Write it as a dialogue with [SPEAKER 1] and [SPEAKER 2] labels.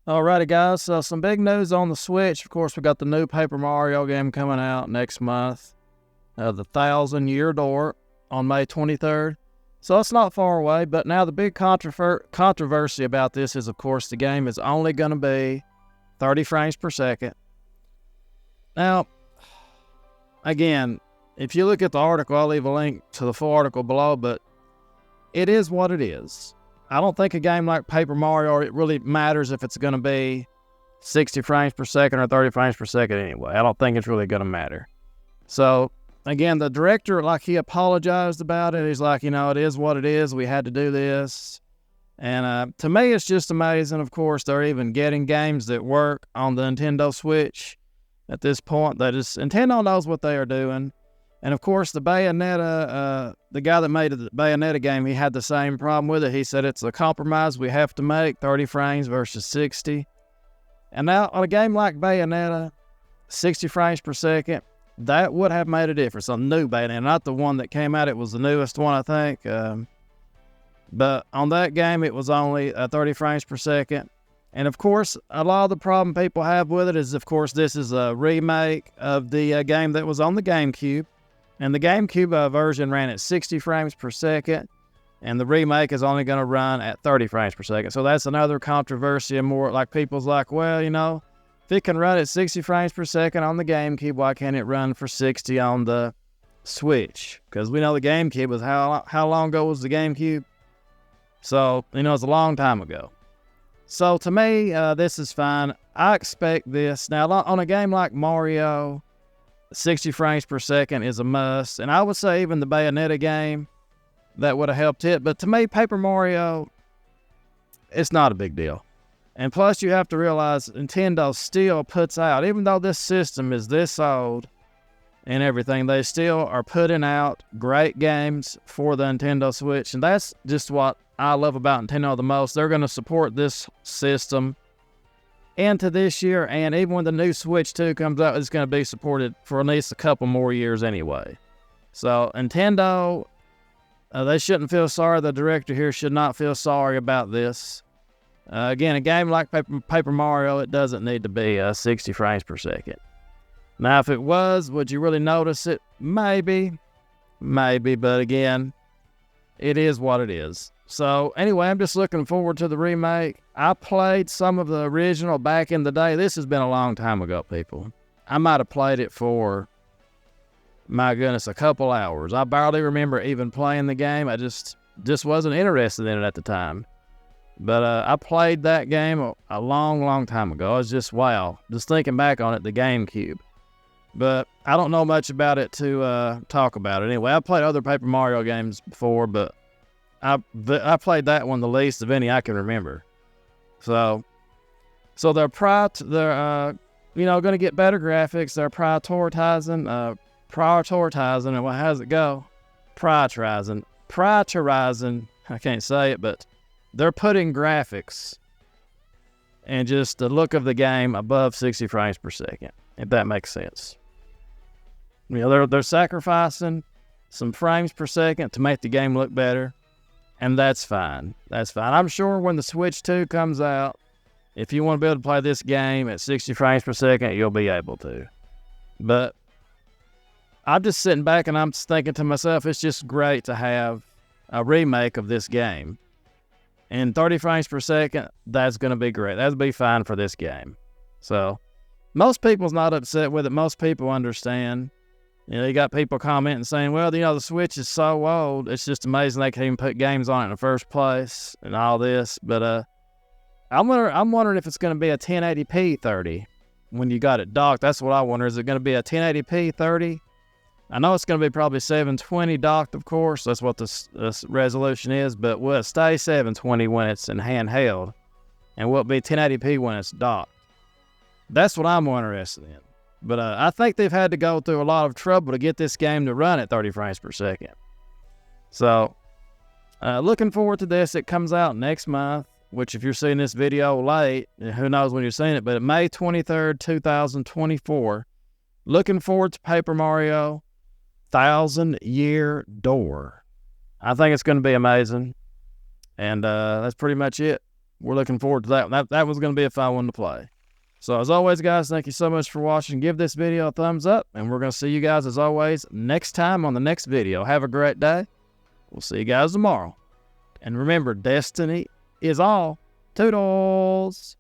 [SPEAKER 1] Alrighty, guys. So some big news on the Switch. Of course, we got the new Paper Mario game coming out next month. The 1,000-Year Door on May 23rd. So it's not far away. But now the big controversy about this is, of course, the game is only going to be 30 frames per second. Now, again, if you look at the article, I'll leave a link to the full article below, but it is what it is. I don't think a game like Paper Mario, it really matters if it's going to be 60 frames per second or 30 frames per second anyway. I don't think it's really going to matter. So, again, the director, he apologized about it. He's like, it is what it is. We had to do this. And to me, it's just amazing. Of course, they're even getting games that work on the Nintendo Switch at this point. Nintendo knows what they are doing. And of course, the Bayonetta, the guy that made the Bayonetta game, he had the same problem with it. He said it's a compromise we have to make, 30 frames versus 60. And now on a game like Bayonetta, 60 frames per second, that would have made a difference on the new Bayonetta, not the one that came out. It was the newest one, I think. But on that game, it was only 30 frames per second. And of course, a lot of the problem people have with it is, of course, this is a remake of the game that was on the GameCube. And the GameCube version ran at 60 frames per second, and the remake is only going to run at 30 frames per second. So that's another controversy, and more like people's like, well, if it can run at 60 frames per second on the GameCube, why can't it run for 60 on the Switch? Because we know the GameCube was how long ago was the GameCube? So, it's a long time ago. So to me, this is fine. I expect this. Now, on a game like Mario, 60 frames per second is a must. And I would say even the Bayonetta game, that would have helped it. But to me, Paper Mario, it's not a big deal. And plus, you have to realize Nintendo still puts out, even though this system is this old and everything, they still are putting out great games for the Nintendo Switch. And that's just what I love about Nintendo the most. They're going to support this system into this year, and even when the new Switch 2 comes out, it's going to be supported for at least a couple more years anyway. So Nintendo, they shouldn't feel sorry. The director here should not feel sorry about this. Again, a game like Paper Mario, it doesn't need to be 60 frames per second. Now, if it was, would you really notice it? Maybe, but again, it is what it is. So anyway, I'm just looking forward to the remake. I played some of the original back in the day. This has been a long time ago, people. I might have played it for, my goodness, a couple hours. I barely remember even playing the game. I just wasn't interested in it at the time. But I played that game a long time ago. I was just, wow, just thinking back on it, the GameCube. But I don't know much about it to talk about it. Anyway, I played other Paper Mario games before, but I played that one the least of any I can remember. So they're going to get better graphics. They're prioritizing, and well, how's it go? Prioritizing. I can't say it, but they're putting graphics and just the look of the game above 60 frames per second, if that makes sense. They're sacrificing some frames per second to make the game look better. And that's fine. I'm sure when the Switch 2 comes out, if you want to be able to play this game at 60 frames per second, you'll be able to. But I'm just sitting back and I'm just thinking to myself, it's just great to have a remake of this game. And 30 frames per second, that's going to be great. That'll be fine for this game. So most people's not upset with it. Most people understand. You got people commenting saying, well, the Switch is so old, it's just amazing they can even put games on it in the first place and all this. But I'm wondering if it's going to be a 1080p 30 when you got it docked. That's what I wonder. Is it going to be a 1080p 30? I know it's going to be probably 720 docked, of course. That's what this resolution is. But will it stay 720 when it's in handheld? And will it be 1080p when it's docked? That's what I'm more interested in. But I think they've had to go through a lot of trouble to get this game to run at 30 frames per second. So, looking forward to this. It comes out next month, which if you're seeing this video late, who knows when you're seeing it, but May 23rd, 2024. Looking forward to Paper Mario 1,000-Year Door. I think it's going to be amazing. And that's pretty much it. we're looking forward to that. That was going to be a fun one to play. So as always, guys, thank you so much for watching. Give this video a thumbs up, and we're going to see you guys, as always, next time on the next video. Have a great day. We'll see you guys tomorrow. And remember, destiny is all. Toodles!